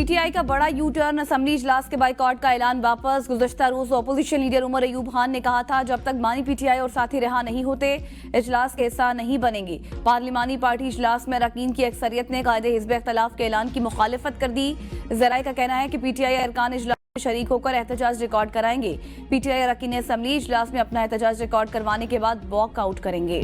PTI का बड़ा U turn, assembly इजलास के बाइकॉट का ऐलान वापस। गुज़श्ता रोज अपोजिशन लीडर उमर अयूब खान ने कहा था, जब तक बानी पीटीआई और साथी रिहा नहीं होते इजलास के हिस्सा नहीं बनेंगे। पार्लिमानी पार्टी इजलास में अरकान की अक्सरियत ने कायदे हिज़्ब इख्तिलाफ के ऐलान की मुखालिफत कर दी। ज़राए का कहना है कि पीटीआई अरकान इजलास में शरीक होकर एहतजाज रिकॉर्ड कराएंगे। पीटीआई अरकान असेंबली इजलास में अपना एहतजाज रिकॉर्ड करवाने के बाद वॉकआउट करेंगे।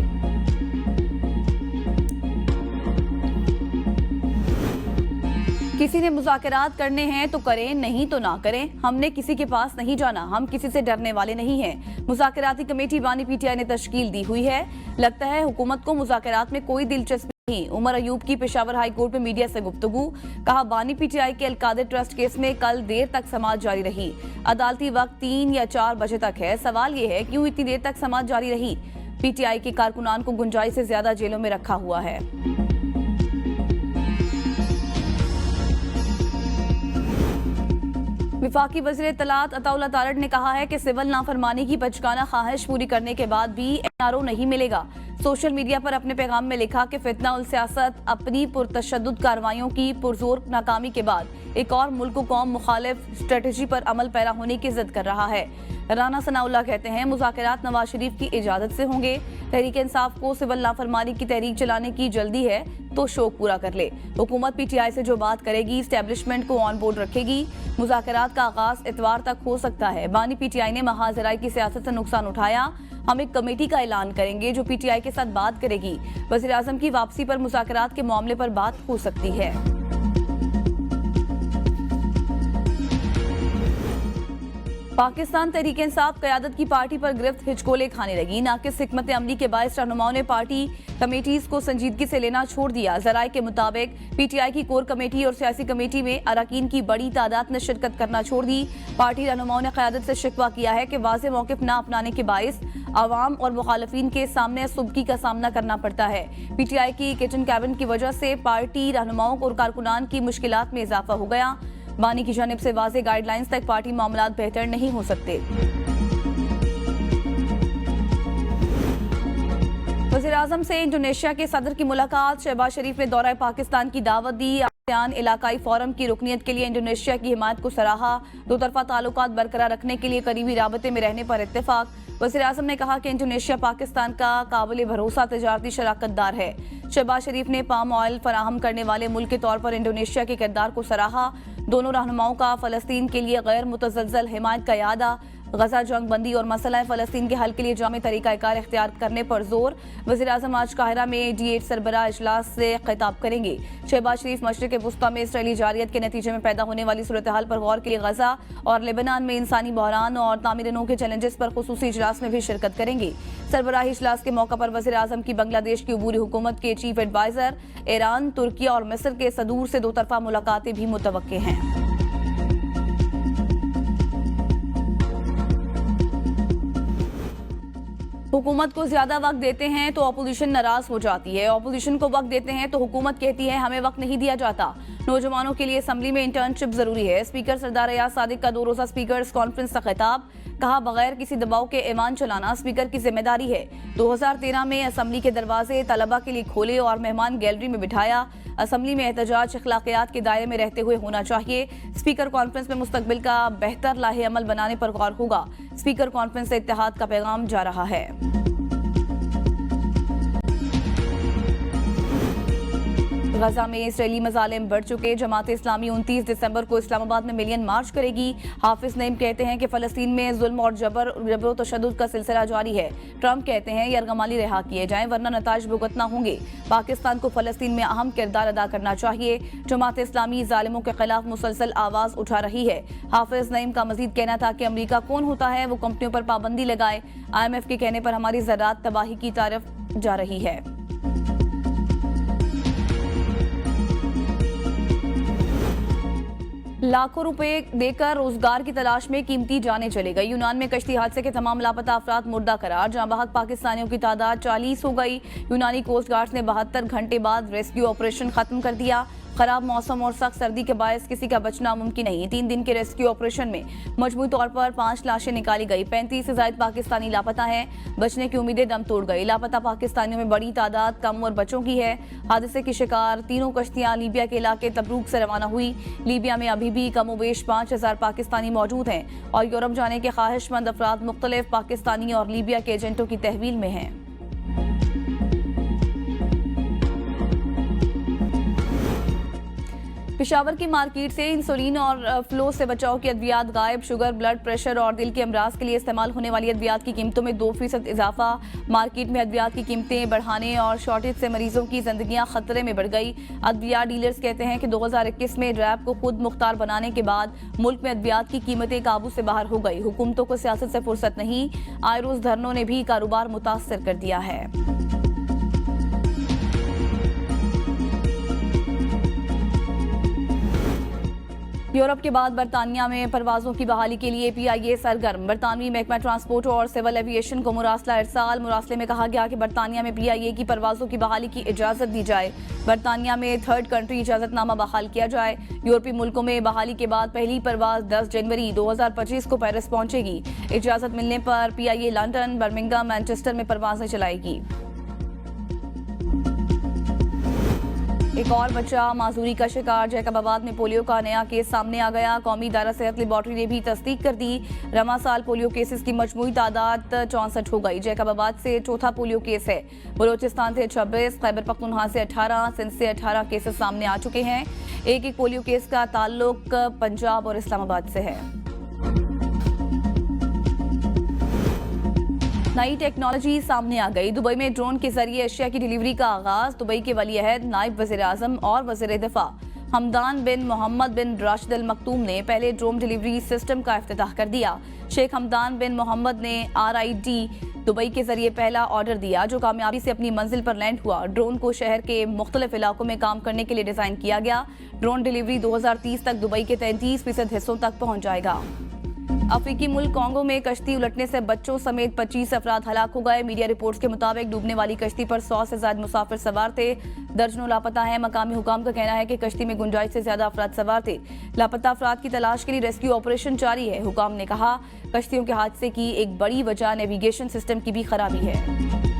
किसी ने मुज़ाकरात करने हैं तो करें, नहीं तो ना करें। हमने किसी के पास नहीं जाना, हम किसी से डरने वाले नहीं हैं। मुज़ाकराती कमेटी बानी पीटीआई ने तश्कील दी हुई है। लगता है हुकूमत को मुज़ाकरात में कोई दिलचस्पी नहीं। उमर अयूब की पेशावर हाई कोर्ट में मीडिया से गुफ्तगू। कहा, बानी पीटीआई के अलकादर ट्रस्ट केस में कल देर तक समाअत जारी रही। अदालती वक्त 3 या 4 बजे तक है। सवाल ये है, क्यों इतनी देर तक समाअत जारी रही? पीटीआई के कारकुनान को गुंजाइश से ज्यादा जेलों में रखा हुआ है। विफाकी वज़ीर इत्तलात अताउल्लाह तारड़ ने कहा है कि सिविल नाफरमानी की बचकाना ख्वाहिश पूरी करने के बाद भी एनआरओ नहीं मिलेगा। सोशल मीडिया पर अपने पैगाम में लिखा कि फितना उल सियासत अपनी पुरतशद्दुद कार्रवाइयों की पुरजोर नाकामी के बाद एक और मुल्क कौम मुखालिफ स्ट्रेटजी पर अमल पैरा होने की जिद कर रहा है। राना सनाउल्लाह कहते हैं, मुज़ाकरात नवाज शरीफ की इजाजत से होंगे। तहरीक इंसाफ को सिविल नाफरमानी की तहरीक चलाने की जल्दी है तो शौक पूरा कर ले। हुकूमत पीटीआई से जो बात करेगी एस्टेब्लिशमेंट को ऑन बोर्ड रखेगी। मुज़ाकरात का आगाज इतवार तक हो सकता है। बानी पीटीआई ने महाजराई की सियासत से नुकसान उठाया। हम एक कमेटी का ऐलान करेंगे जो पीटीआई के साथ बात करेगी। वज़ीर आज़म की वापसी पर मुज़ाकरात के मामले पर बात हो सकती है। पाकिस्तान तहरीक इंसाफ क़यादत की पार्टी पर गिरफ्त हिचकोले खाने लगी। नाकिस हिकमत अमली के बायस रहनुमाओं ने पार्टी कमेटीज को संजीदगी से लेना छोड़ दिया। ज़राए के मुताबिक पीटीआई की कोर कमेटी और सियासी कमेटी में अरकान की बड़ी तादाद ने शिरकत करना छोड़ दी। पार्टी रहनुमाओं ने क़यादत से शिकवा किया है कि वाज़ेह मौक़िफ़ न अपनाने के बायस आवाम और मुखालिफिन के सामने सुबकी का सामना करना पड़ता है। पीटीआई की किचन कैबिन की वजह से पार्टी रहनुमाओं और कारकुनान की मुश्किलात में इजाफा हो गया। बानी की जानिब से वाज़ेह गाइडलाइंस तक पार्टी मामलात बेहतर नहीं हो सकते। वज़ीर आज़म से इंडोनेशिया के सदर की मुलाकात। शहबाज शरीफ ने दौरा पाकिस्तान की दावत दी। आसियान इलाकाई फोरम की रुकनीत के लिए इंडोनेशिया की हिमायत को सराहा। दो तरफा ताल्लुकात बरकरार रखने के लिए करीबी राबते में रहने पर इत्तेफाक। वज़ीर आज़म ने कहा कि इंडोनेशिया पाकिस्तान का काबिल भरोसा तजारती शराकतदार है। शहबाज शरीफ ने पाम ऑयल फराहम करने वाले मुल्क के तौर पर इंडोनेशिया के किरदार को सराहा। दोनों रहनुमाओं का फ़लस्तीन के लिए गैर मुतज़लज़ल हिमायत का यादा। गजा जंग बंदी और मसला फ़लस्तीन के हल के लिए जामे तरीक़ाकार इख्तियार करने पर जोर। वज़ीर आज़म आज काहिरा में G8 सरबराह इजलास से खिताब करेंगे। शहबाज शरीफ मशरिक़ वुस्ता में इसराइली जारियत के नतीजे में पैदा होने वाली सूरत हाल पर गौर के लिए गजा और लेबनान में इंसानी बहरान और तामीर नौ के चैलेंजेस पर खुसूसी इजलास में भी शिरकत करेंगे। सरबराही इजलास के मौका पर वज़ीर आज़म की बांग्लादेश की अबूरी हुकूमत के चीफ एडवाइज़र, ईरान, तुर्की और मिस्र के सदूर से दो तरफा मुलाकातें भी मुतवक्के हैं। हुकूमत को ज्यादा वक्त देते हैं तो अपोजिशन नाराज हो जाती है। अपोजिशन को वक्त देते हैं तो हुकूमत कहती है हमें वक्त नहीं दिया जाता। नौजवानों के लिए असेंबली में इंटर्नशिप जरूरी है। स्पीकर सरदार रियाज सादिक का 2 रोज़ा स्पीकर्स कॉन्फ्रेंस का खिताब। कहा, बगैर किसी दबाव के ऐवान चलाना स्पीकर की जिम्मेदारी है। 2013 में असेंबली के दरवाजे तलबा के लिए खोले और मेहमान गैलरी में बिठाया। असेंबली में एहतजाज अखलाकियात के दायरे में रहते हुए होना चाहिए। स्पीकर कॉन्फ्रेंस में मुस्तकबिल का बेहतर लाहे अमल बनाने पर गौर होगा। स्पीकर कॉन्फ्रेंस से इत्तेहाद का पैगाम जा रहा है। गजा में इसराइली मजालिम बढ़ चुके। जमात इस्लामी 29 दिसंबर को इस्लामाबाद में मिलियन मार्च करेगी। हाफिज नईम कहते हैं कि फलस्तीन में जुल्म और जबर तशद्दुद का सिलसिला जारी है। ट्रंप कहते हैं यरगमाली रिहा किए जाएं वरना नताज भुगतना होंगे। पाकिस्तान को फलस्तीन में अहम किरदार अदा करना चाहिए। जमात इस्लामी जालिमों के खिलाफ मुसलसल आवाज उठा रही है। हाफिज नईम का मजीद कहना था कि अमरीका कौन होता है वो कंपनियों पर पाबंदी लगाए। IMF के कहने पर हमारी ज़राअत तबाही की तरफ जा रही है। लाखों रुपए देकर रोजगार की तलाश में कीमती जानें चली गई। यूनान में कश्ती हादसे के तमाम लापता अफराद मुर्दा करार, जहां बहक पाकिस्तानियों की तादाद 40 हो गई। यूनानी कोस्ट गार्ड ने 72 घंटे बाद रेस्क्यू ऑपरेशन खत्म कर दिया। खराब मौसम और सख्त सर्दी के बायस किसी का बचना मुमकिन नहीं। 3 दिन के रेस्क्यू ऑपरेशन में मजमूई तौर पर 5 लाशें निकाली गई। 35 से ज्यादा पाकिस्तानी लापता हैं। बचने की उम्मीदें दम तोड़ गई। लापता पाकिस्तानियों में बड़ी तादाद कम और बच्चों की है। हादसे की शिकार तीनों कश्तियां लीबिया के इलाके तबरूक से रवाना हुई। लीबिया में अभी भी कमोबेश 5000 पाकिस्तानी मौजूद हैं और यूरोप जाने के ख्वाहिशमंद अफराद मुख्तलिफ पाकिस्तानी और लीबिया के एजेंटों की तहवील में हैं। पेशावर की मार्केट से इंसुलिन और फ्लो से बचाव की अद्वियात गायब। शुगर, ब्लड प्रेशर और दिल के अमराज के लिए इस्तेमाल होने वाली अद्वियात की कीमतों में 2% इजाफा। मार्केट में अद्वियात की कीमतें बढ़ाने और शॉर्टेज से मरीजों की जिंदगियां खतरे में बढ़ गई। अद्वियात डीलर्स कहते हैं कि 2021 में रैब को खुद मुख्तार बनाने के बाद मुल्क में अद्वियात की कीमतें काबू से बाहर हो गई। हुकूमतों को सियासत से फुर्सत नहीं। आए रोज धरनों ने भी कारोबार मुतासर कर दिया है। यूरोप के बाद बरतानिया में परवाजों की बहाली के लिए PIA सरगर्म। बरतानवी महकमा ट्रांसपोर्ट और सिविल एविएशन को मुरासला इरसाल। मुरासले में कहा गया कि बरतानिया में PIA की परवाजों की बहाली की इजाजत दी जाए। बरतानिया में थर्ड कंट्री इजाजतनामा बहाल किया जाए। यूरोपीय मुल्कों में बहाली के बाद पहली परवाज 10 जनवरी 2025 को पेरिस पहुंचेगी। इजाजत मिलने पर PIA लंदन, बर्मिंघम, मैनचेस्टर में परवाजें चलाएगी। एक और बच्चा माजूरी का शिकार। जैकबाबाद में पोलियो का नया केस सामने आ गया। कौमी इदारा सेहत लेबॉर्ट्री ने भी तस्दीक कर दी। रमा साल पोलियो केसेस की मजमूई तादाद 64 हो गई। जैकबाबाद से चौथा पोलियो केस है। बलोचिस्तान से 26, खैबर पख्तूनख्वा से 18, सिंध से 18 केसेस सामने आ चुके हैं। एक पोलियो केस का ताल्लुक पंजाब और इस्लामाबाद से है। नई टेक्नोलॉजी सामने आ गई। दुबई में ड्रोन के जरिए एशिया की डिलीवरी का आगाज। दुबई के वली अहद, नायब वज़ीर आज़म और वज़ीर दिफा हमदान बिन मोहम्मद बिन राशिद अल मकतूम ने पहले ड्रोन डिलीवरी सिस्टम का इफ्तिताह कर दिया। शेख हमदान बिन मोहम्मद ने RID दुबई के जरिए पहला ऑर्डर दिया, जो कामयाबी से अपनी मंजिल पर लैंड हुआ। ड्रोन को शहर के मुख्तलिफ इलाकों में काम करने के लिए डिजाइन किया गया। ड्रोन डिलीवरी 2030 तक दुबई के 33% हिस्सों तक पहुंच जाएगा। अफ्रीकी मुल्क कांगो में कश्ती उलटने से बच्चों समेत 25 अफराद हलाक हो गए। मीडिया रिपोर्ट्स के मुताबिक डूबने वाली कश्ती पर 100 से ज्यादा मुसाफिर सवार थे। दर्जनों लापता हैं। मकामी हुकाम का कहना है कि कश्ती में गुंजाइश से ज्यादा अफराद सवार थे। लापता अफराद की तलाश के लिए रेस्क्यू ऑपरेशन जारी है। हुकाम ने कहा कश्तियों के हादसे की एक बड़ी वजह नेविगेशन सिस्टम की भी खराबी है।